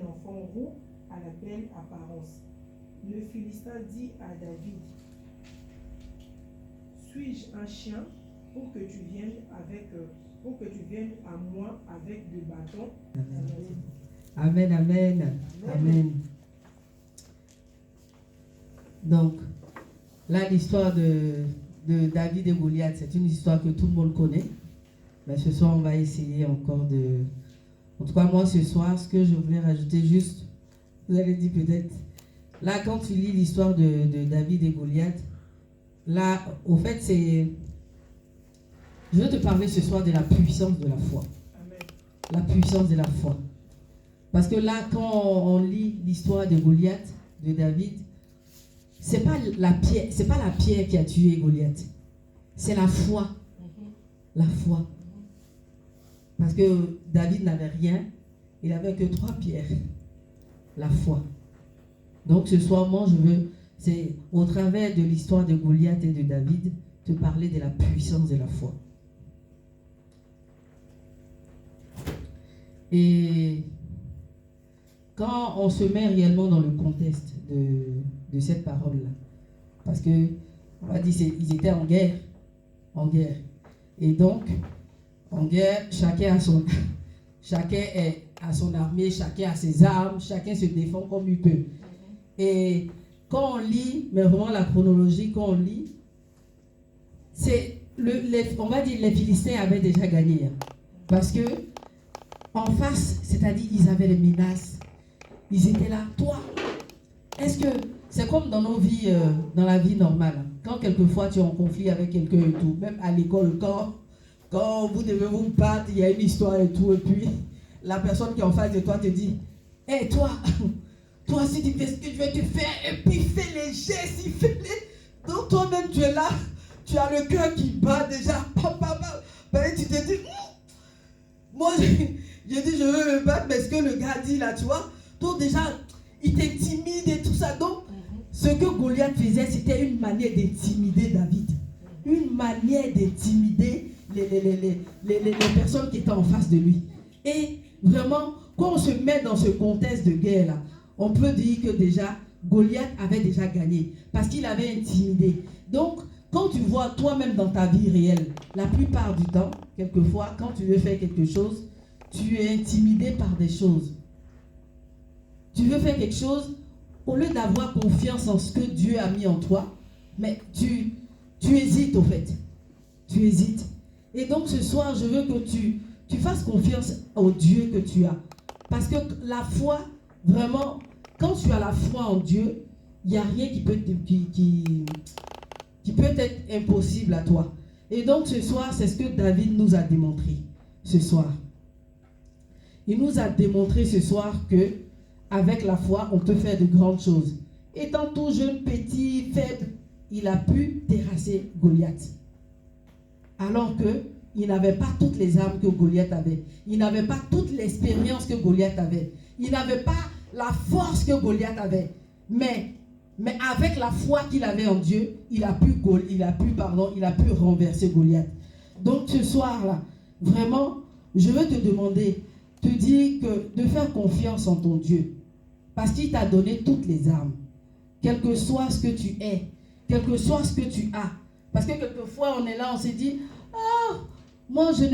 enfant roux à la belle apparence. Le Philistin dit à David, suis-je un chien pour que tu viennes à moi avec deux bâtons? Amen, amen, amen. Donc, là, l'histoire de David et Goliath, c'est une histoire que tout le monde connaît. Mais ce soir, on va essayer encore de... En tout cas, moi, ce soir, ce que je voulais rajouter juste, vous allez dire peut-être, là, quand tu lis l'histoire de David et Goliath, là, au fait, c'est... Je veux te parler ce soir de la puissance de la foi. Amen. La puissance de la foi. Parce que là, quand on lit l'histoire de Goliath, de David, c'est pas la pierre qui a tué Goliath. C'est la foi. La foi. Parce que David n'avait rien. Il n'avait que 3 pierres. La foi. Donc ce soir, moi, je veux, c'est au travers de l'histoire de Goliath et de David, te parler de la puissance de la foi. Et quand on se met réellement dans le contexte de cette parole-là, parce que, on va dire, ils étaient en guerre. Et donc, en guerre, chacun est à son armée, chacun a ses armes, chacun se défend comme il peut. Et quand on lit, mais vraiment la chronologie, quand on lit, on va dire les Philistins avaient déjà gagné. Parce que, en face, c'est-à-dire ils avaient les menaces. Ils étaient là, toi, est-ce que c'est comme dans nos vies, dans la vie normale, quand quelquefois tu es en conflit avec quelqu'un et tout, même à l'école, quand vous devez vous battre, il y a une histoire et tout, et puis la personne qui est en face de toi te dit, hé, toi, si tu fais ce que je vais te faire, et puis fais les gestes, donc toi-même tu es là, tu as le cœur qui bat déjà, et tu te dis, moi j'ai dit je veux me battre, mais ce que le gars dit là, tu vois, donc déjà, il t'intimide et tout ça. Donc, ce que Goliath faisait, c'était une manière d'intimider David. Une manière d'intimider les personnes qui étaient en face de lui. Et vraiment, quand on se met dans ce contexte de guerre-là, on peut dire que déjà, Goliath avait déjà gagné. Parce qu'il avait intimidé. Donc, quand tu vois toi-même dans ta vie réelle, la plupart du temps, quelquefois, quand tu veux faire quelque chose, tu es intimidé par des choses. Tu veux faire quelque chose, au lieu d'avoir confiance en ce que Dieu a mis en toi, mais tu hésites au fait. Tu hésites. Et donc ce soir, je veux que tu fasses confiance au Dieu que tu as. Parce que la foi, vraiment, quand tu as la foi en Dieu, il n'y a rien qui peut être impossible à toi. Et donc ce soir, c'est ce que David nous a démontré ce soir. Il nous a démontré ce soir que avec la foi, on peut faire de grandes choses. Étant tout jeune, petit, faible, il a pu terrasser Goliath. Alors qu'il n'avait pas toutes les armes que Goliath avait. Il n'avait pas toute l'expérience que Goliath avait. Il n'avait pas la force que Goliath avait. Mais avec la foi qu'il avait en Dieu, il a pu renverser Goliath. Donc ce soir-là, vraiment, je veux te demander, te dire que de faire confiance en ton Dieu. Parce qu'il t'a donné toutes les armes. Quel que soit ce que tu es, quel que soit ce que tu as. Parce que quelquefois, on est là, on se dit, moi, je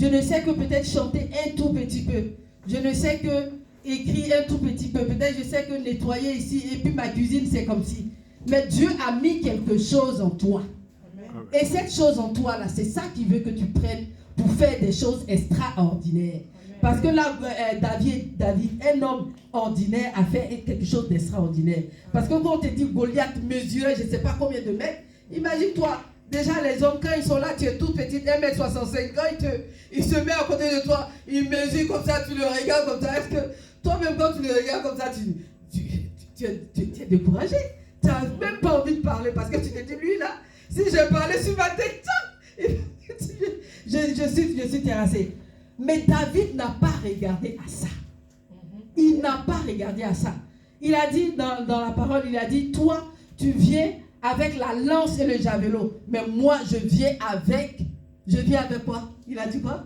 ne sais que peut-être chanter un tout petit peu. Je ne sais que écrire un tout petit peu. Peut-être je sais que nettoyer ici, et puis ma cuisine, c'est comme si. Mais Dieu a mis quelque chose en toi. Amen. Et cette chose en toi, là, c'est ça qui veut que tu prennes pour faire des choses extraordinaires. Parce que là, David, un homme ordinaire, a fait quelque chose d'extraordinaire. Parce que quand on te dit Goliath mesurait, je ne sais pas combien de mètres, imagine-toi, déjà les hommes, quand ils sont là, tu es toute petite, 1m65, quand il se met à côté de toi, il mesure comme ça, tu le regardes comme ça. Est-ce que toi-même, quand tu le regardes comme ça, tu es découragé? Tu n'as même pas envie de parler parce que tu te dis, lui là, si je parlais sur ma tête, je suis terrassé. Mais David n'a pas regardé à ça. Il n'a pas regardé à ça. Il a dit dans la parole, il a dit, toi, tu viens avec la lance et le javelot. Mais moi, je viens avec quoi? Il a dit quoi?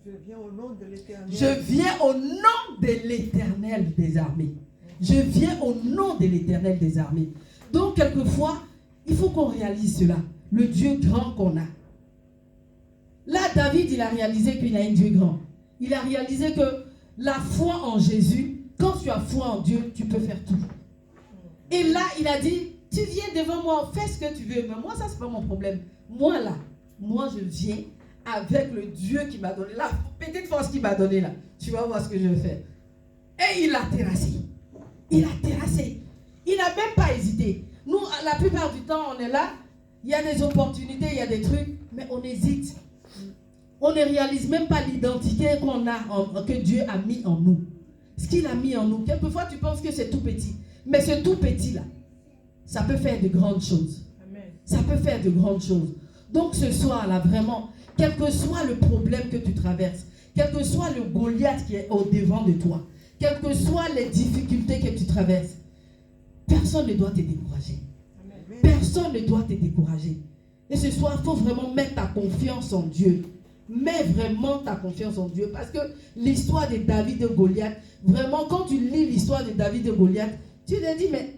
Je viens au nom de l'Éternel. Je viens au nom de l'Éternel des armées. Je viens au nom de l'Éternel des armées. Donc, quelquefois, il faut qu'on réalise cela. Le Dieu grand qu'on a. Là, David, il a réalisé qu'il y a un Dieu grand. Il a réalisé que la foi en Jésus, quand tu as foi en Dieu, tu peux faire tout. Et là, il a dit, tu viens devant moi, fais ce que tu veux. Mais moi, ça, c'est pas mon problème. Moi, là, moi, je viens avec le Dieu qui m'a donné, la petite force qu'il m'a donnée là. Tu vas voir ce que je vais faire. Et il a terrassé. Il a terrassé. Il n'a même pas hésité. Nous, la plupart du temps, on est là. Il y a des opportunités, il y a des trucs, mais on hésite. On ne réalise même pas l'identité qu'on a, que Dieu a mis en nous. Ce qu'il a mis en nous. Quelquefois, tu penses que c'est tout petit. Mais ce tout petit là, ça peut faire de grandes choses. Amen. Ça peut faire de grandes choses. Donc ce soir-là, vraiment, quel que soit le problème que tu traverses, quel que soit le Goliath qui est au-devant de toi, quelles que soient les difficultés que tu traverses, personne ne doit te décourager. Amen. Personne ne doit te décourager. Et ce soir, il faut vraiment mettre ta confiance en Dieu. Mets vraiment ta confiance en Dieu. Parce que l'histoire de David et Goliath, vraiment, quand tu lis l'histoire de David et Goliath, tu te dis, mais,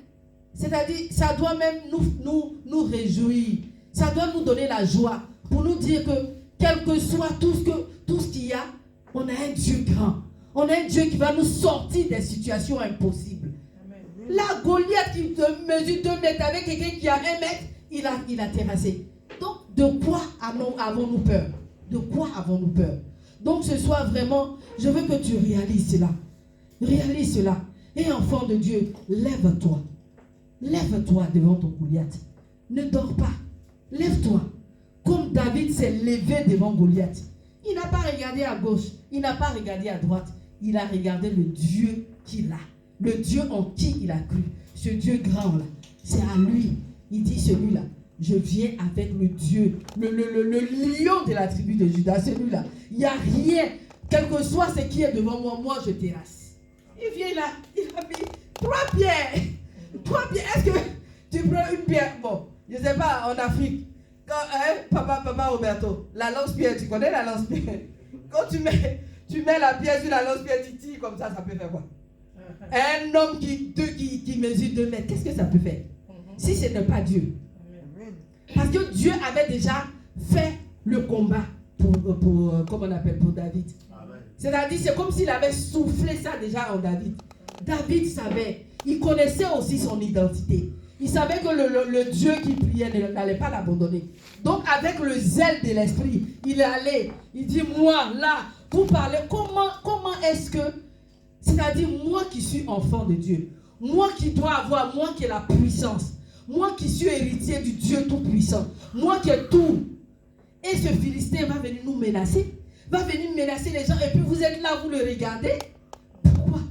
c'est-à-dire, ça doit même nous réjouir. Ça doit nous donner la joie pour nous dire que, quel que soit tout ce qu'il y a, on a un Dieu grand. On a un Dieu qui va nous sortir des situations impossibles. Amen. Là, Goliath qui mesure 2 mètres avec quelqu'un qui a 1 mètre, il a terrassé. Donc, de quoi avons-nous peur? De quoi avons-nous peur? Donc, ce soir, vraiment, je veux que tu réalises cela. Réalise cela. Et enfant de Dieu, lève-toi. Lève-toi devant ton Goliath. Ne dors pas. Lève-toi. Comme David s'est levé devant Goliath. Il n'a pas regardé à gauche. Il n'a pas regardé à droite. Il a regardé le Dieu qu'il a. Le Dieu en qui il a cru. Ce Dieu grand là. C'est à lui. Il dit celui-là. Je viens avec le Dieu. Le lion de la tribu de Judas. Celui-là. Il n'y a rien. Quel que soit ce qui est devant moi, moi je terrasse. Il vient là. Il a mis 3 pierres. 3 pierres. Est-ce que tu prends une pierre? Bon, je ne sais pas, en Afrique. Quand, papa Roberto, la lance-pierre, tu connais la lance-pierre? Quand tu mets la pierre sur la lance-pierre, tu tires comme ça peut faire quoi? Un homme qui mesure 2 mètres, qu'est-ce que ça peut faire? Si ce n'est pas Dieu. Parce que Dieu avait déjà fait le combat pour David. C'est-à-dire, c'est comme s'il avait soufflé ça déjà en David. David savait, il connaissait aussi son identité. Il savait que le Dieu qui priait n'allait pas l'abandonner. Donc avec le zèle de l'esprit, il allait, il dit, moi là, vous parlez, comment est-ce que, c'est-à-dire moi qui suis enfant de Dieu, moi qui dois avoir, moi qui ai la puissance, moi qui suis héritier du Dieu tout-puissant, moi qui ai tout, et ce Philistin va venir nous menacer, va venir menacer les gens, et puis vous êtes là, vous le regardez. Pourquoi?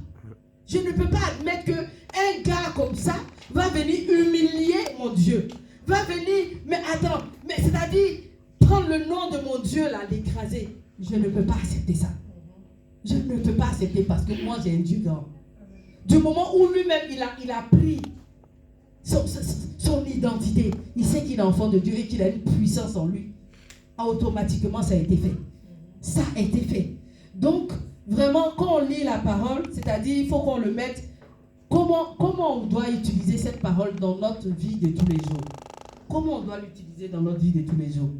Je ne peux pas admettre qu'un gars comme ça va venir humilier mon Dieu. Va venir, mais attends, mais c'est-à-dire prendre le nom de mon Dieu là, l'écraser. Je ne peux pas accepter ça. Je ne peux pas accepter parce que moi j'ai un Dieu grand. Du moment où lui-même il a pris son identité, il sait qu'il est enfant de Dieu et qu'il a une puissance en lui. Automatiquement ça a été fait. Ça a été fait. Donc, vraiment, quand on lit la parole, c'est-à-dire il faut qu'on le mette. Comment on doit utiliser cette parole dans notre vie de tous les jours? Comment on doit l'utiliser dans notre vie de tous les jours?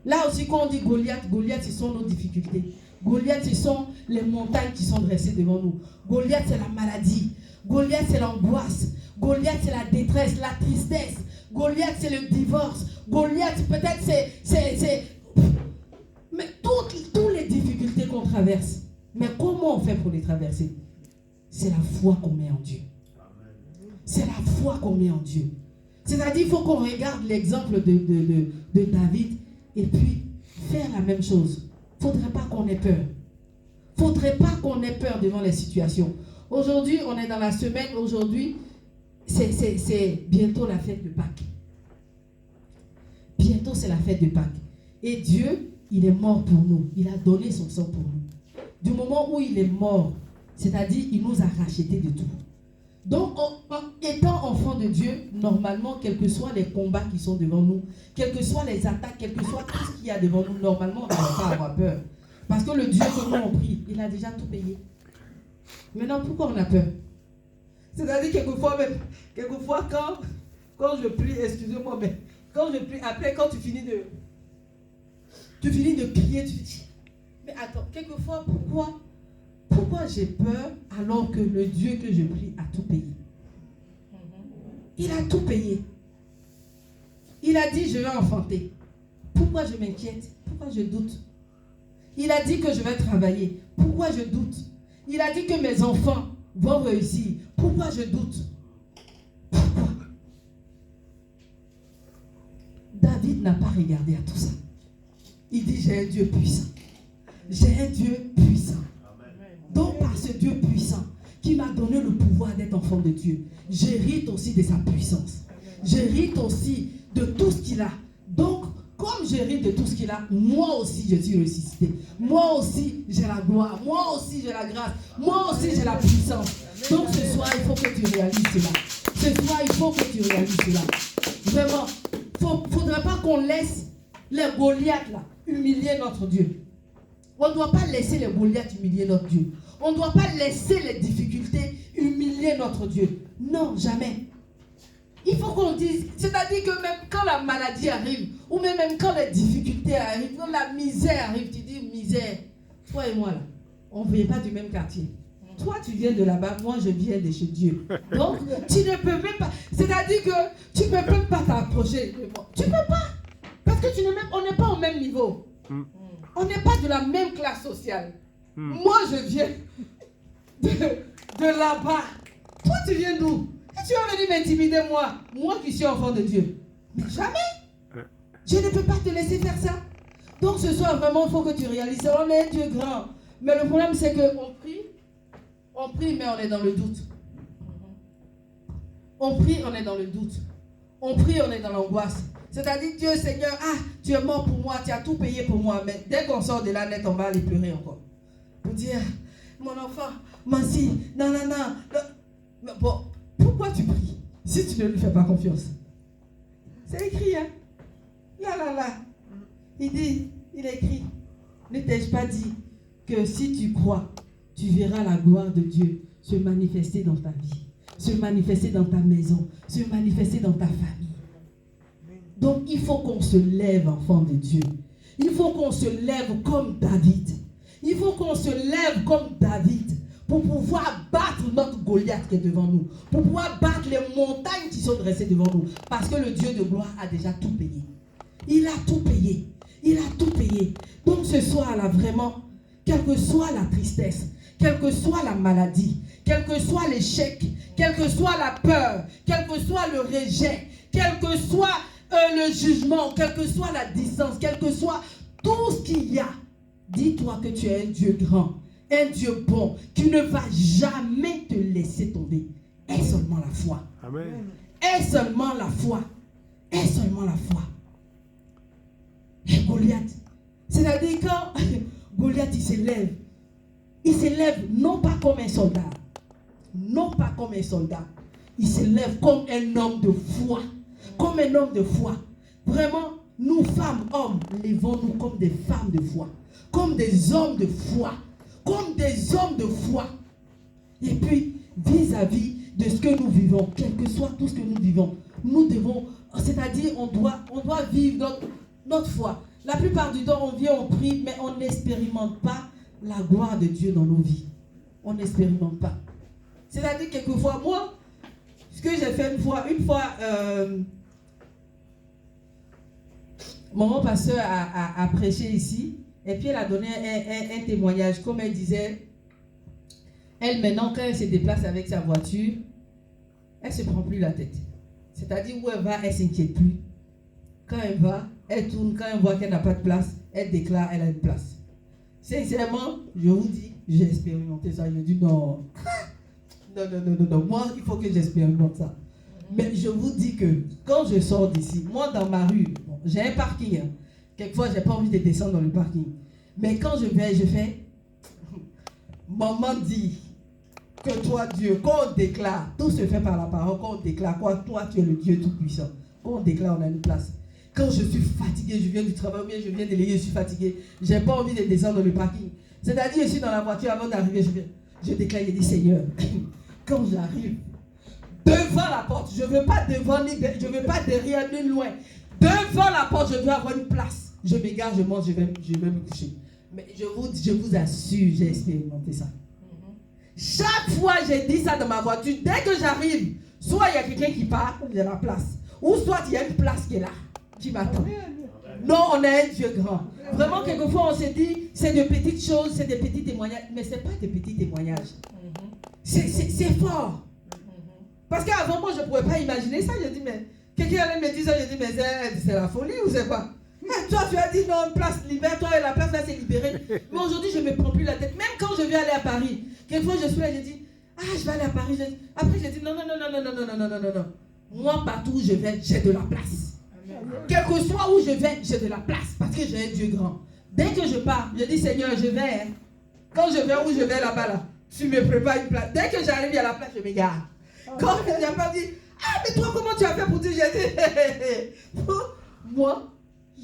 Là aussi, quand on dit Goliath, ce sont nos difficultés. Goliath, ce sont les montagnes qui sont dressées devant nous. Goliath, c'est la maladie. Goliath, c'est l'angoisse. Goliath, c'est la détresse, la tristesse. Goliath, c'est le divorce. Goliath, peut-être, c'est... Mais toutes les difficultés qu'on traverse. Mais comment on fait pour les traverser? C'est la foi qu'on met en Dieu. C'est la foi qu'on met en Dieu. C'est-à-dire, il faut qu'on regarde l'exemple de David et puis faire la même chose. Il ne faudrait pas qu'on ait peur. Il ne faudrait pas qu'on ait peur devant les situations. Aujourd'hui, on est dans la semaine. Aujourd'hui, c'est bientôt la fête de Pâques. Bientôt, c'est la fête de Pâques. Et Dieu, il est mort pour nous. Il a donné son sang pour nous. Du moment où il est mort, c'est-à-dire, il nous a rachetés de tout. Donc, étant enfant de Dieu, normalement, quels que soient les combats qui sont devant nous, quelles que soient les attaques, quel que soit tout ce qu'il y a devant nous, normalement, on ne doit pas avoir peur. Parce que le Dieu que nous on prie, il a déjà tout payé. Maintenant, pourquoi on a peur? C'est-à-dire, quelquefois quand je prie, excusez-moi, mais quand je prie, après, quand tu finis de prier, tu te dis, mais attends, quelquefois, pourquoi j'ai peur alors que le Dieu que je prie a tout payé? Il a tout payé. Il a dit, je vais enfanter. Pourquoi je m'inquiète? Pourquoi je doute? Il a dit que je vais travailler. Pourquoi je doute? Il a dit que mes enfants vont réussir. Pourquoi je doute? Pourquoi? David n'a pas regardé à tout ça. Il dit, j'ai un Dieu puissant. J'ai un Dieu puissant. Donc par ce Dieu puissant qui m'a donné le pouvoir d'être enfant de Dieu, j'hérite aussi de sa puissance. J'hérite aussi de tout ce qu'il a. Donc, comme j'hérite de tout ce qu'il a, moi aussi je suis ressuscité. Moi aussi j'ai la gloire. Moi aussi j'ai la grâce. Moi aussi j'ai la puissance. Donc ce soir, il faut que tu réalises cela. Ce soir, il faut que tu réalises cela. Vraiment, il ne faudrait pas qu'on laisse les Goliaths là humilier notre Dieu. On ne doit pas laisser les Goliaths humilier notre Dieu. On ne doit pas laisser les difficultés humilier notre Dieu. Non, jamais. Il faut qu'on dise, c'est-à-dire que même quand la maladie arrive, ou même quand les difficultés arrivent, quand la misère arrive, tu dis misère. Toi et moi là, on ne vient pas du même quartier. Toi tu viens de là-bas, moi je viens de chez Dieu. Donc tu ne peux même pas, c'est-à-dire que tu ne peux même pas t'approcher de moi. Tu ne peux pas. Parce que on n'est pas au même niveau. On n'est pas de la même classe sociale. Moi je viens de là-bas. Toi tu viens d'où? Et tu vas venir m'intimider moi qui suis enfant de Dieu. Mais jamais. Je ne peux pas te laisser faire ça. Donc ce soir vraiment il faut que tu réalises. On est un Dieu grand. Mais le problème c'est qu'on prie mais on est dans le doute. On prie, on est dans le doute. On prie, on est dans l'angoisse. C'est-à-dire, Dieu Seigneur, tu es mort pour moi, tu as tout payé pour moi. Mais dès qu'on sort de la net, on va aller pleurer encore. Pour dire, mon enfant, Mansi, non. Mais bon, pourquoi tu pries si tu ne lui fais pas confiance? C'est écrit, hein? Là. Il a écrit, ne t'ai-je pas dit que si tu crois, tu verras la gloire de Dieu se manifester dans ta vie, se manifester dans ta maison, se manifester dans ta famille. Donc il faut qu'on se lève, enfant de Dieu. Il faut qu'on se lève comme David. Il faut qu'on se lève comme David pour pouvoir battre notre Goliath qui est devant nous, pour pouvoir battre les montagnes qui sont dressées devant nous, parce que le Dieu de gloire a déjà tout payé. Il a tout payé. Il a tout payé. Donc ce soir-là, vraiment, quelle que soit la tristesse, quelle que soit la maladie, quel que soit l'échec, quelle que soit la peur, quel que soit le rejet, quel que soit le jugement, quelle que soit la distance, quel que soit tout ce qu'il y a, dis-toi que tu es un Dieu grand, un Dieu bon, qui ne va jamais te laisser tomber. Aie seulement la foi. Amen. Aie seulement la foi. Aie seulement la foi. Et Goliath, c'est-à-dire quand Goliath il s'élève non pas comme un soldat, non pas comme un soldat, il s'élève comme un homme de foi, comme un homme de foi. Vraiment, nous femmes, hommes, levons-nous comme des femmes de foi, comme des hommes de foi, comme des hommes de foi. Et puis, vis-à-vis de ce que nous vivons, quel que soit tout ce que nous vivons, nous devons, c'est-à-dire on doit vivre notre foi. La plupart du temps, on vient, on prie, mais on n'expérimente pas la gloire de Dieu dans nos vies. On n'expérimente pas. C'est-à-dire, quelquefois, moi, ce que j'ai fait une fois, mon pasteur a prêché ici, et puis elle a donné un témoignage, comme elle disait, elle maintenant, quand elle se déplace avec sa voiture, elle ne se prend plus la tête. C'est-à-dire, où elle va, elle ne s'inquiète plus. Quand elle va, elle tourne, quand elle voit qu'elle n'a pas de place, elle déclare qu'elle a une place. Sincèrement, je vous dis, j'ai expérimenté ça. Je dis non. Non. Moi, il faut que j'expérimente ça. Mais je vous dis que quand je sors d'ici, moi dans ma rue, bon, j'ai un parking. Hein. Quelquefois, je n'ai pas envie de descendre dans le parking. Mais quand je vais, je fais. Maman dit que toi, Dieu, quand on déclare, tout se fait par la parole. Quand on déclare quoi, toi, tu es le Dieu Tout-Puissant. Quand on déclare, on a une place. Quand je suis fatigué, je viens du travail, ou bien je viens de l'église, je suis fatigué, je n'ai pas envie de descendre dans le parking. C'est-à-dire, je suis dans la voiture avant d'arriver, je déclare, je dis, Seigneur, quand j'arrive, devant la porte, je ne veux pas devant, je ne veux pas derrière, ni loin. Devant la porte, je veux avoir une place. Je m'égare, je mange, je vais me coucher. Mais je vous assure, j'ai expérimenté ça. Chaque fois, j'ai dit ça dans ma voiture. Dès que j'arrive, soit il y a quelqu'un qui part, j'ai la place. Ou soit il y a une place qui est là, qui m'attend. Non, on est un Dieu grand. Vraiment, quelquefois, on se dit, c'est de petites choses, c'est des petits témoignages. Mais ce n'est pas des petits témoignages. C'est fort. Parce qu'avant, moi, je ne pouvais pas imaginer ça. Je dis, mais quelqu'un allait me dire ça. Je dis, mais c'est la folie ou c'est quoi? Toi, tu as dit, non, une place libère. Toi, la place là, c'est libérée. Mais aujourd'hui, je ne me prends plus la tête. Même quand je vais aller à Paris, quelquefois, je suis là, je dis, je vais aller à Paris. Après, je dis, non. Moi, partout où je vais, j'ai de la place. Quel que soit où je vais, j'ai de la place. Parce que j'ai un Dieu grand. Dès que je pars, je dis, Seigneur, je vais. Quand je vais où je vais là-bas, là, tu me prépares une place. Dès que j'arrive à la place, je m'égare. Quand il n'a pas dit, mais toi, comment tu as fait pour dire, j'ai dit, moi,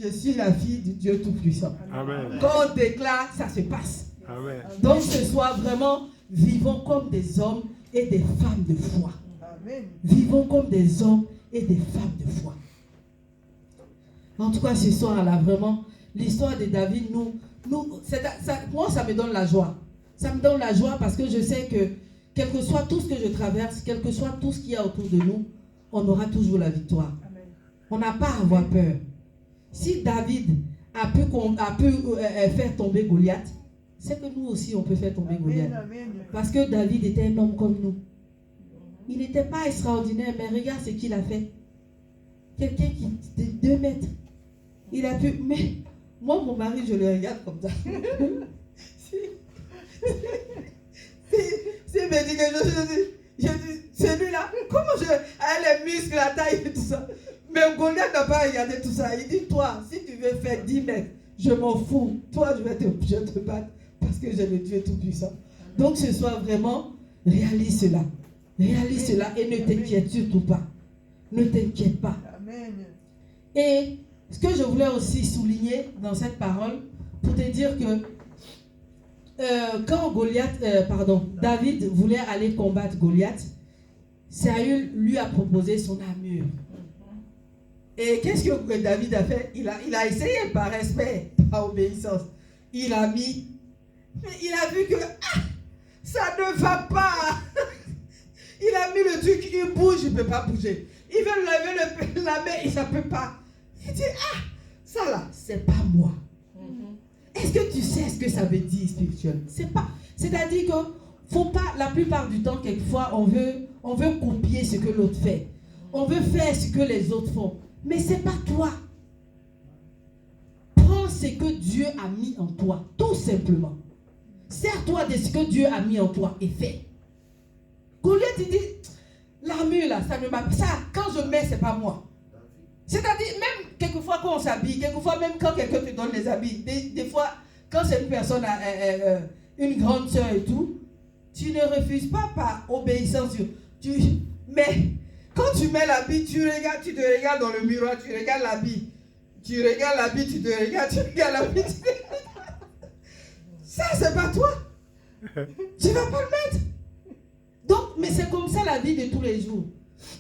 je suis la fille du Dieu Tout-Puissant. Amen. Quand on déclare, ça se passe. Amen. Donc ce soir, vraiment, vivons comme des hommes et des femmes de foi. Amen. Vivons comme des hommes et des femmes de foi. En tout cas, ce soir, là, vraiment, l'histoire de David, moi, ça me donne la joie. Ça me donne la joie parce que je sais que, quel que soit tout ce que je traverse, quel que soit tout ce qu'il y a autour de nous, on aura toujours la victoire. Amen. On n'a pas à avoir peur. Si David a pu faire tomber Goliath, c'est que nous aussi, on peut faire tomber Goliath. Parce que David était un homme comme nous. Il n'était pas extraordinaire, mais regarde ce qu'il a fait. Quelqu'un qui de 2 mètres. Il a pu... Mais moi, mon mari, je le regarde comme ça. S'il me dit quelque chose, je dis, celui-là, comment elle les muscles, la taille et tout ça. Mais Goliath n'a pas regardé tout ça. Il dit, toi, si tu veux faire 10 mètres, je m'en fous. Toi, je te battre parce que j'ai le Dieu Tout-Puissant. Donc ce soir, vraiment, réalise cela. Réalise cela et ne t'inquiète surtout pas. Ne t'inquiète pas. Amen. Et ce que je voulais aussi souligner dans cette parole, pour te dire que quand David voulait aller combattre Goliath, Saül lui a proposé son armure. Et qu'est-ce que David a fait? Il a essayé par respect, par obéissance. Il a mis, mais il a vu que ça ne va pas. Il a mis le truc, il bouge, il ne peut pas bouger. Il veut lever la main, il ne peut pas. Il dit, ça là, c'est pas moi. Est-ce que tu sais ce que ça veut dire spirituel? C'est pas. C'est-à-dire que faut pas, la plupart du temps, quelquefois, on veut copier ce que l'autre fait. On veut faire ce que les autres font. Mais ce n'est pas toi. Prends ce que Dieu a mis en toi, tout simplement. Sers-toi de ce que Dieu a mis en toi et fais. Goliath, il dit, l'armure là, ça ne m'a pas. Ça, quand je mets, ce n'est pas moi. C'est-à-dire, même quelquefois quand on s'habille, quelquefois même quand quelqu'un te donne les habits, des fois, quand c'est une personne, une grande soeur et tout, tu ne refuses pas par obéissance. Mais quand tu mets l'habit, tu te regardes dans le miroir, tu regardes l'habit. Tu regardes l'habit, tu te regardes, tu regardes l'habit. Ça, c'est pas toi. Tu ne vas pas le mettre. Donc, mais c'est comme ça la vie de tous les jours.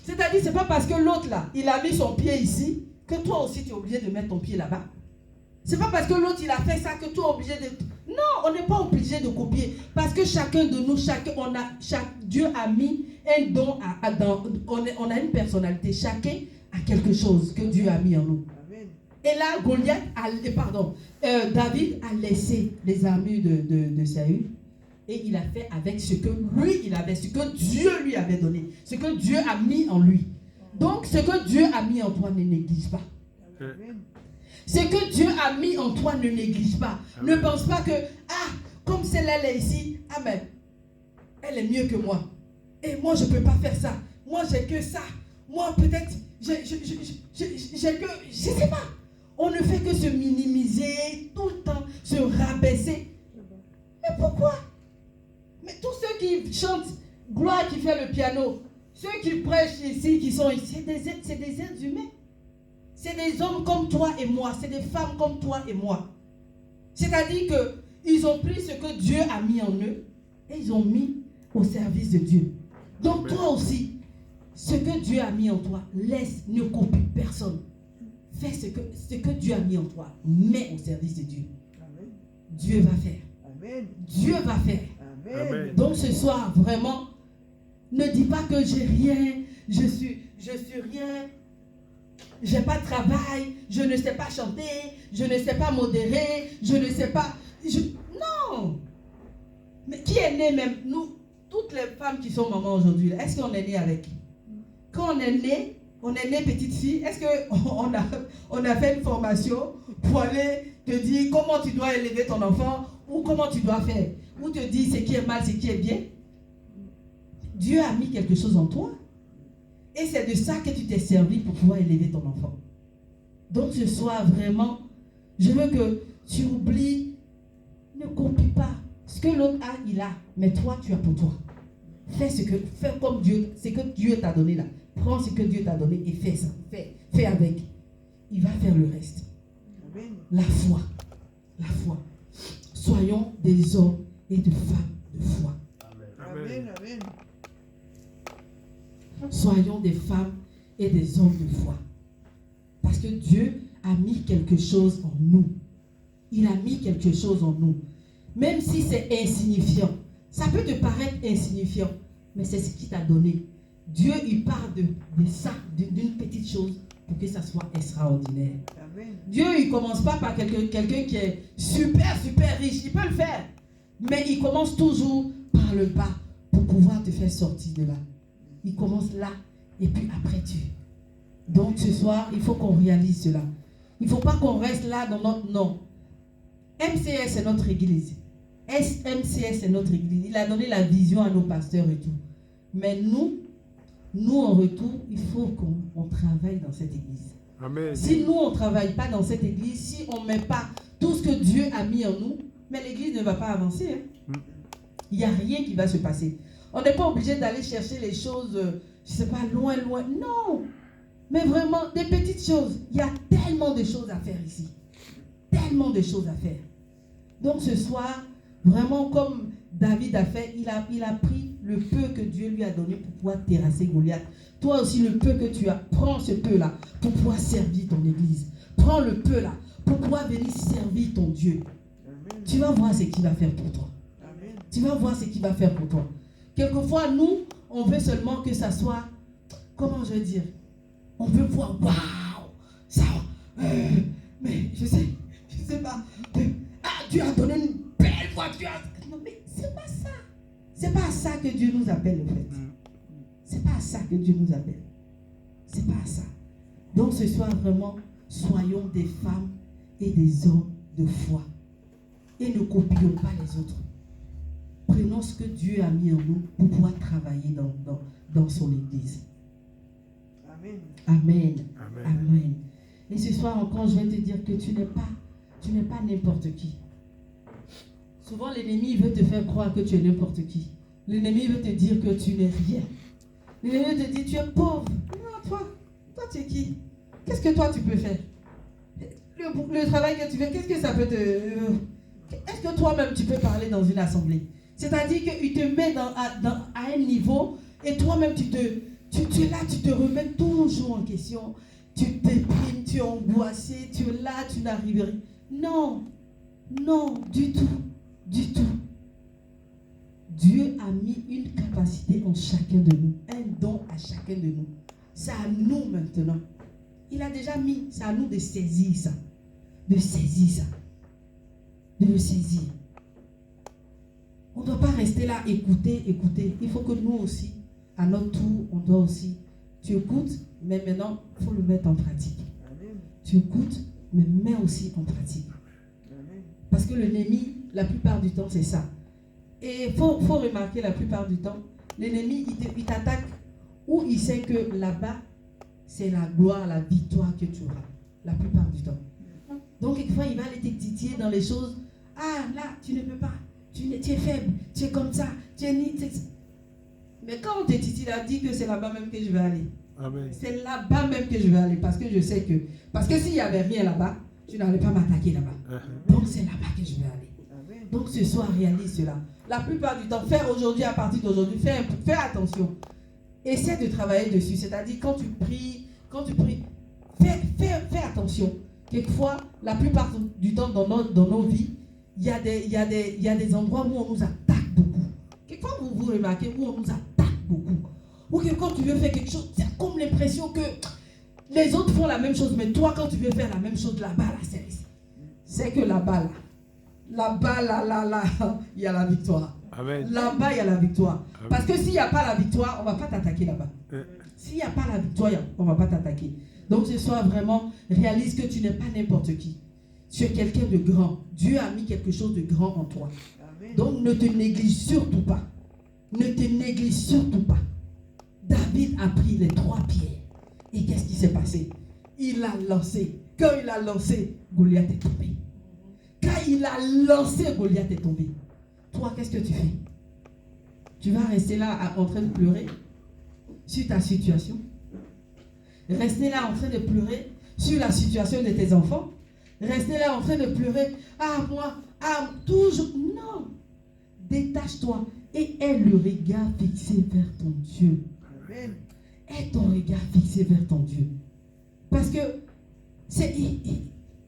C'est-à-dire, c'est pas parce que l'autre là, il a mis son pied ici, que toi aussi tu es obligé de mettre ton pied là-bas. C'est pas parce que l'autre il a fait ça que toi es obligé de... Non, on n'est pas obligé de copier. Parce que chacun de nous, Dieu a mis un don, on a une personnalité. Chacun a quelque chose que Dieu a mis en nous. Amen. Et là, David a laissé les armures de Saül. Et il a fait avec ce que lui, il avait, ce que Dieu lui avait donné, ce que Dieu a mis en lui. Donc, ce que Dieu a mis en toi, ne néglige pas. Amen. Ce que Dieu a mis en toi, ne néglige pas. Amen. Ne pense pas que, comme celle-là est ici, amen, elle est mieux que moi. Et moi, je ne peux pas faire ça. Moi, j'ai que ça. Moi, peut-être, j'ai que, je ne sais pas. On ne fait que se minimiser tout le temps, se rabaisser. Mais pourquoi? Mais tous ceux qui chantent, Gloire qui fait le piano, ceux qui prêchent ici, qui sont ici, c'est des êtres humains. C'est des hommes comme toi et moi. C'est des femmes comme toi et moi. C'est-à-dire qu'ils ont pris ce que Dieu a mis en eux et ils ont mis au service de Dieu. Donc toi aussi, ce que Dieu a mis en toi, laisse, ne copie personne. Fais ce que Dieu a mis en toi. Mets au service de Dieu. Amen. Dieu va faire. Amen. Dieu va faire. Amen. Donc ce soir, vraiment, ne dis pas que j'ai rien, je suis rien, j'ai pas de travail, je ne sais pas chanter, je ne sais pas modérer, je ne sais pas. Non! Mais qui est né même? Nous, toutes les femmes qui sont mamans aujourd'hui, est-ce qu'on est né avec? Quand on est né petite fille, est-ce qu'on a fait une formation pour aller te dire comment tu dois élever ton enfant ou comment tu dois faire? Ou te dire ce qui est mal, ce qui est bien? Dieu a mis quelque chose en toi. Et c'est de ça que tu t'es servi pour pouvoir élever ton enfant. Donc ce soir, vraiment, je veux que tu oublies, ne copie pas. Ce que l'autre a, il a. Mais toi, tu as pour toi. Fais comme Dieu, ce que Dieu t'a donné là. Prends ce que Dieu t'a donné et fais ça. Fais avec. Il va faire le reste. Amen. La foi. La foi. Soyons des hommes et des femmes de foi. Amen. Amen. Soyons des femmes et des hommes de foi. Parce que Dieu a mis quelque chose en nous. Il a mis quelque chose en nous. Même si c'est insignifiant. Ça peut te paraître insignifiant. Mais c'est ce qu'il t'a donné. Dieu, il part de ça, d'une petite chose, pour que ça soit extraordinaire. Amen. Dieu, il ne commence pas par quelqu'un qui est super, super riche. Il peut le faire. Mais il commence toujours par le bas pour pouvoir te faire sortir de là. Il commence là et puis après tu. Donc ce soir, il faut qu'on réalise cela. Il ne faut pas qu'on reste là dans notre nom. MCS c'est notre église. MCS c'est notre église. Il a donné la vision à nos pasteurs et tout. Mais nous en retour, il faut qu'on travaille dans cette église. Amen. Si nous on ne travaille pas dans cette église, si on ne met pas tout ce que Dieu a mis en nous, mais l'église ne va pas avancer. Hein. Il n'y a rien qui va se passer. On n'est pas obligé d'aller chercher les choses, je ne sais pas, loin. Non. Mais vraiment, des petites choses. Il y a tellement de choses à faire ici. Tellement de choses à faire. Donc ce soir, vraiment comme David a fait, il a pris le peu que Dieu lui a donné pour pouvoir terrasser Goliath. Toi aussi, le peu que tu as, prends ce peu-là pour pouvoir servir ton église. Prends le peu là pour pouvoir venir servir ton Dieu. Amen. Tu vas voir ce qu'il va faire pour toi. Amen. Tu vas voir ce qu'il va faire pour toi. Quelquefois, nous, on veut seulement que ça soit, comment je vais dire, on veut voir, waouh, ça, mais je sais pas, Dieu a donné une belle voiture. Non, mais c'est pas ça. C'est pas à ça que Dieu nous appelle, en fait. C'est pas à ça que Dieu nous appelle. C'est pas à ça. Donc ce soir, vraiment, soyons des femmes et des hommes de foi. Et ne copions pas les autres. Prenons ce que Dieu a mis en nous pour pouvoir travailler dans son église. Amen. Amen. Amen. Amen. Et ce soir encore, je vais te dire que tu n'es pas n'importe qui. Souvent, l'ennemi veut te faire croire que tu es n'importe qui. L'ennemi veut te dire que tu n'es rien. L'ennemi veut te dire que tu es pauvre. Non, toi tu es qui? Qu'est-ce que toi tu peux faire? Le travail que tu fais, qu'est-ce que ça peut te... Est-ce que toi-même tu peux parler dans une assemblée? C'est-à-dire qu'il te met à un niveau et toi-même tu es là, tu te remets toujours en question. Tu déprimes, tu es angoissé, tu es là, tu n'arrives rien. Non, du tout. Dieu a mis une capacité en chacun de nous, un don à chacun de nous. C'est à nous maintenant. Il a déjà mis, c'est à nous de saisir ça. De le saisir. On ne doit pas rester là, écouter. Il faut que nous aussi, à notre tour, on doit aussi. Tu écoutes, mais maintenant, il faut le mettre en pratique. Amen. Tu écoutes, mais mets aussi en pratique. Amen. Parce que l'ennemi, la plupart du temps, c'est ça. Et il faut remarquer, la plupart du temps, l'ennemi, il t'attaque où il sait que là-bas, c'est la gloire, la victoire que tu auras. La plupart du temps. Donc, quelquefois, il va aller te titiller dans les choses. Ah, là, tu ne peux pas. Tu es faible. Tu es comme ça. Tu es ni. Mais quand on te titille, il a dit que c'est là-bas même que je vais aller. Amen. C'est là-bas même que je vais aller parce que je sais que... Parce que s'il n'y avait rien là-bas, tu n'allais pas m'attaquer là-bas. Donc c'est là-bas que je vais aller. Amen. Donc ce soir, réalise cela. La plupart du temps, faire aujourd'hui, à partir d'aujourd'hui, fais attention. Essaie de travailler dessus. C'est-à-dire quand tu pries, fais attention. Quelquefois, la plupart du temps dans nos vies, il y a des endroits où on nous attaque beaucoup. Quelquefois, vous remarquez où on nous attaque beaucoup. Ou que quand tu veux faire quelque chose, tu as comme l'impression que les autres font la même chose, mais toi, quand tu veux faire la même chose là-bas, là, c'est que là-bas, il y a la victoire. Amen. Là-bas, il y a la victoire. Amen. Parce que s'il n'y a pas la victoire, on ne va pas t'attaquer là-bas. S'il n'y a pas la victoire, on ne va pas t'attaquer. Donc ce soir, vraiment, réalise que tu n'es pas n'importe qui. Tu es quelqu'un de grand. Dieu a mis quelque chose de grand en toi. Amen. Donc ne te néglige surtout pas. Ne te néglige surtout pas. David a pris les 3 pierres. Et qu'est-ce qui s'est passé? Il a lancé. Quand il a lancé, Goliath est tombé. Quand il a lancé, Goliath est tombé. Toi, qu'est-ce que tu fais? Tu vas rester là en train de pleurer sur ta situation? Rester là en train de pleurer sur la situation de tes enfants? Rester là en train de pleurer? Ah, moi, ah, toujours. Non. Détache-toi et aie le regard fixé vers ton Dieu. Amen. Aie ton regard fixé vers ton Dieu. Parce que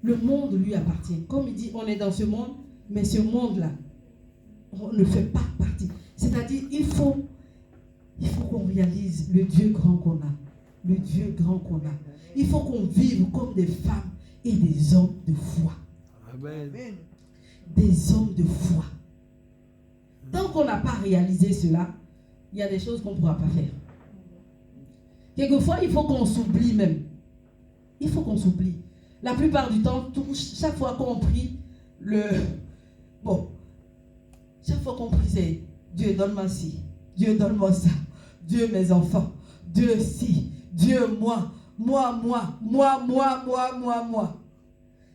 le monde lui appartient. Comme il dit, on est dans ce monde, mais ce monde-là, on ne fait pas partie. C'est-à-dire, il faut qu'on réalise le Dieu grand qu'on a. Le Dieu grand qu'on a. Il faut qu'on vive comme des femmes et des hommes de foi. Amen. Amen. Des hommes de foi. Tant qu'on n'a pas réalisé cela, il y a des choses qu'on ne pourra pas faire. Quelquefois, il faut qu'on s'oublie même. Il faut qu'on s'oublie. La plupart du temps, chaque fois qu'on prie, chaque fois qu'on prie, c'est Dieu, donne-moi ci, Dieu, donne-moi ça, Dieu, mes enfants, Dieu, ci, Dieu, moi.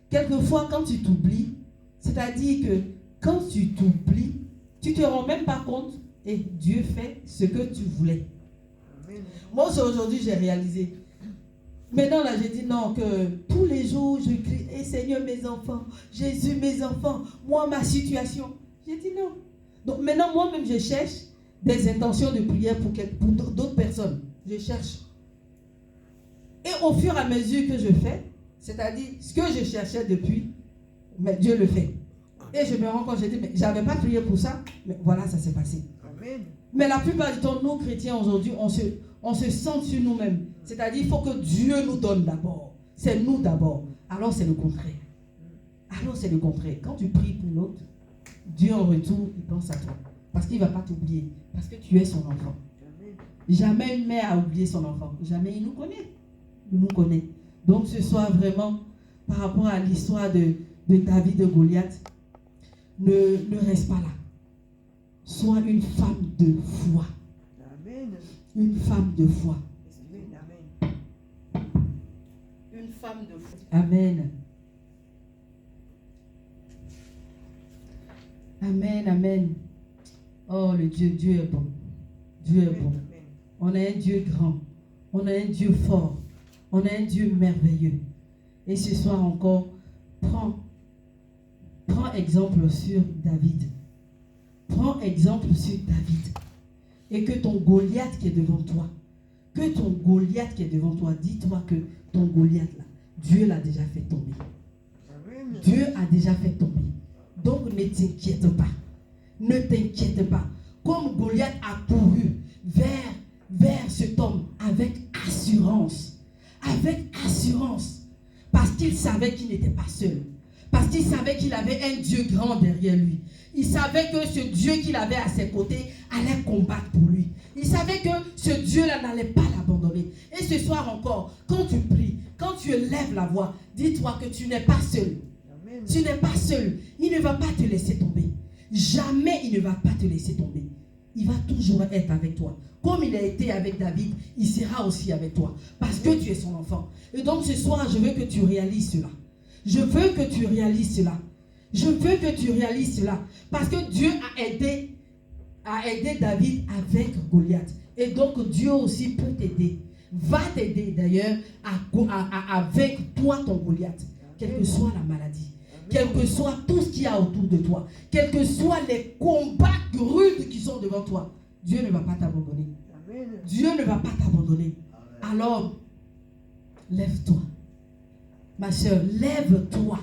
Quelquefois, quand tu t'oublies, c'est-à-dire que quand tu t'oublies, tu ne te rends même pas compte et Dieu fait ce que tu voulais. Amen. Moi, aujourd'hui, j'ai réalisé. Maintenant, là, j'ai dit non, que tous les jours, je crie, hey, Seigneur, mes enfants, Jésus, mes enfants, moi, ma situation. J'ai dit non. Donc maintenant, moi-même, je cherche des intentions de prière pour d'autres personnes. Je cherche. Et au fur et à mesure que je fais, c'est-à-dire ce que je cherchais depuis, mais Dieu le fait. Et je me rends compte, je dis, mais j'avais pas prié pour ça, mais voilà, ça s'est passé. Amen. Mais la plupart du temps, nous chrétiens aujourd'hui, on se sent sur nous-mêmes. C'est-à-dire, il faut que Dieu nous donne d'abord. C'est nous d'abord. Alors c'est le contraire. Alors c'est le contraire. Quand tu pries pour l'autre, Dieu en retour, il pense à toi. Parce qu'il ne va pas t'oublier. Parce que tu es son enfant. Amen. Jamais une mère a oublié son enfant. Jamais il nous connaît. Il nous connaît. Donc ce soir, vraiment, par rapport à l'histoire de David de Goliath, ne reste pas là. Sois une femme de foi. Amen. Une femme de foi. Amen. Une femme de foi. Amen. Amen, amen. Oh, Dieu est bon. Dieu est bon. Amen. On a un Dieu grand. On a un Dieu fort. On a un Dieu merveilleux. Et ce soir encore, prends exemple sur David. Prends exemple sur David. Et que ton Goliath qui est devant toi, dis-toi que ton Goliath là, Dieu l'a déjà fait tomber. Amen. Dieu a déjà fait tomber. Donc ne t'inquiète pas. Ne t'inquiète pas. Comme Goliath a couru vers cet homme avec assurance. Avec assurance. Parce qu'il savait qu'il n'était pas seul. Parce qu'il savait qu'il avait un Dieu grand derrière lui. Il savait que ce Dieu qu'il avait à ses côtés allait combattre pour lui. Il savait que ce Dieu-là n'allait pas l'abandonner. Et ce soir encore, quand tu pries, quand tu élèves la voix, dis-toi que tu n'es pas seul. Amen. Tu n'es pas seul. Il ne va pas te laisser tomber. Jamais il ne va pas te laisser tomber. Il va toujours être avec toi. Comme il a été avec David, il sera aussi avec toi. Parce que tu es son enfant. Et donc ce soir, je veux que tu réalises cela. Je veux que tu réalises cela. Je veux que tu réalises cela. Parce que Dieu a aidé David avec Goliath. Et donc Dieu aussi peut t'aider. va t'aider d'ailleurs à vaincre toi ton Goliath, quelle que soit la maladie, quel que soit tout ce qu'il y a autour de toi, quels que soient les combats rudes qui sont devant toi. Dieu ne va pas t'abandonner. Amen. Dieu ne va pas t'abandonner. Alors, lève-toi. Ma soeur, lève-toi.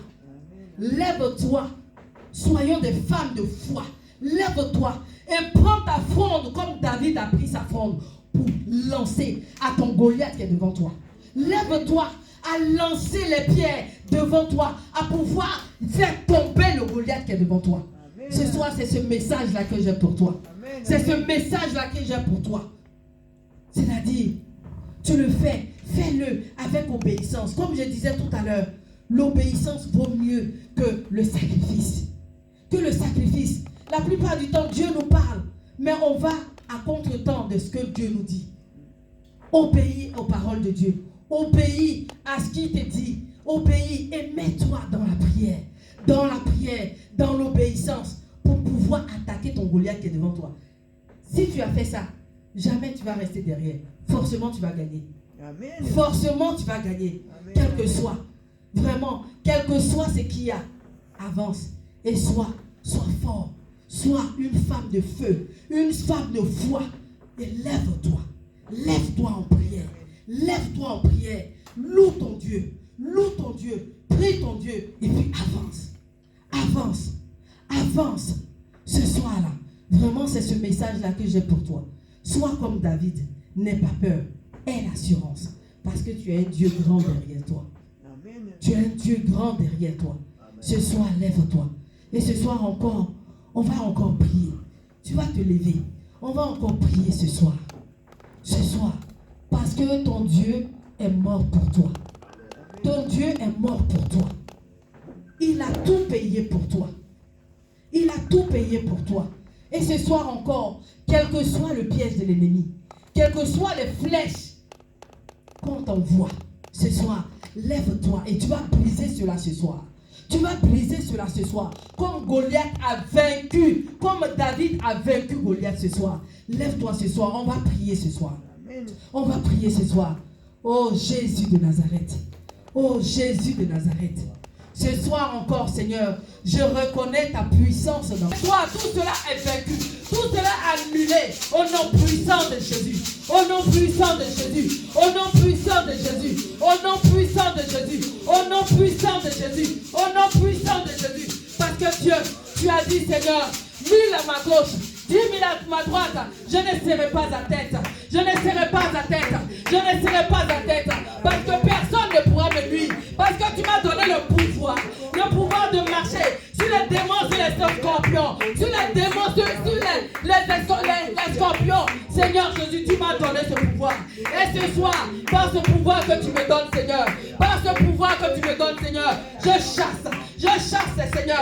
Amen. Lève-toi. Soyons des femmes de foi. Lève-toi et prends ta fronde comme David a pris sa fronde pour lancer à ton Goliath qui est devant toi. Lève-toi à lancer les pierres devant toi, à pouvoir faire tomber le Goliath qui est devant toi. Amen. Ce soir, c'est ce message-là que j'ai pour toi. Amen. C'est ce message-là que j'ai pour toi. C'est-à-dire, tu le fais, fais-le avec obéissance. Comme je disais tout à l'heure, l'obéissance vaut mieux que le sacrifice. Que le sacrifice. La plupart du temps, Dieu nous parle, mais on va à contre-temps de ce que Dieu nous dit. Obéis aux paroles de Dieu. Obéis à ce qu'il te dit. Obéis et mets-toi dans la prière. Dans la prière, dans l'obéissance, pour pouvoir attaquer ton Goliath qui est devant toi. Si tu as fait ça, jamais tu vas rester derrière. Forcément, tu vas gagner. Amen. Forcément, tu vas gagner. Amen. Quel que soit. Vraiment, quel que soit ce qu'il y a, avance. Et sois fort. Sois une femme de feu. Une femme de foi. Et lève-toi. Lève-toi en prière. Lève-toi en prière. Loue ton Dieu. Loue ton Dieu. Prie ton Dieu. Et puis avance. Avance. Avance. Ce soir-là, vraiment, c'est ce message-là que j'ai pour toi. Sois comme David. N'aie pas peur. Aie l'assurance. Parce que tu as un Dieu grand derrière toi. Amen. Tu as un Dieu grand derrière toi. Ce soir, lève-toi. Et ce soir encore, on va encore prier. Tu vas te lever. On va encore prier ce soir. Ce soir. Parce que ton Dieu est mort pour toi. Ton Dieu est mort pour toi. Il a tout payé pour toi. Il a tout payé pour toi. Et ce soir encore, quel que soit le piège de l'ennemi, quelles que soient les flèches qu'on t'envoie, ce soir, lève-toi et tu vas briser cela ce soir. Tu vas briser cela ce soir. Comme Goliath a vaincu, comme David a vaincu Goliath ce soir. Lève-toi ce soir, on va prier ce soir. Amen. On va prier ce soir. Oh Jésus de Nazareth. Oh Jésus de Nazareth. Ce soir encore, Seigneur, je reconnais ta puissance dans toi. Tout cela est vaincu. Tout cela est annulé. Au nom puissant de Jésus. Au nom puissant de Jésus. Au nom puissant de Jésus. Au nom puissant de Jésus. Au nom puissant de Jésus. Au nom puissant de Jésus. Parce que Dieu, tu as dit, Seigneur, 1000 à ma gauche, 10 000 à ma droite, je ne serai pas à tête. Je ne serai pas à tête. Je ne serai pas à tête. Parce que personne ne pourra me nuire. Parce que tu m'as donné le pouvoir de marcher sur les démons, sur les scorpions, sur les démons, sur les scorpions. Seigneur Jésus, tu m'as donné ce pouvoir. Et ce soir, par ce pouvoir que tu me donnes, Seigneur, par ce pouvoir que tu me donnes, Seigneur, je chasse, Seigneur.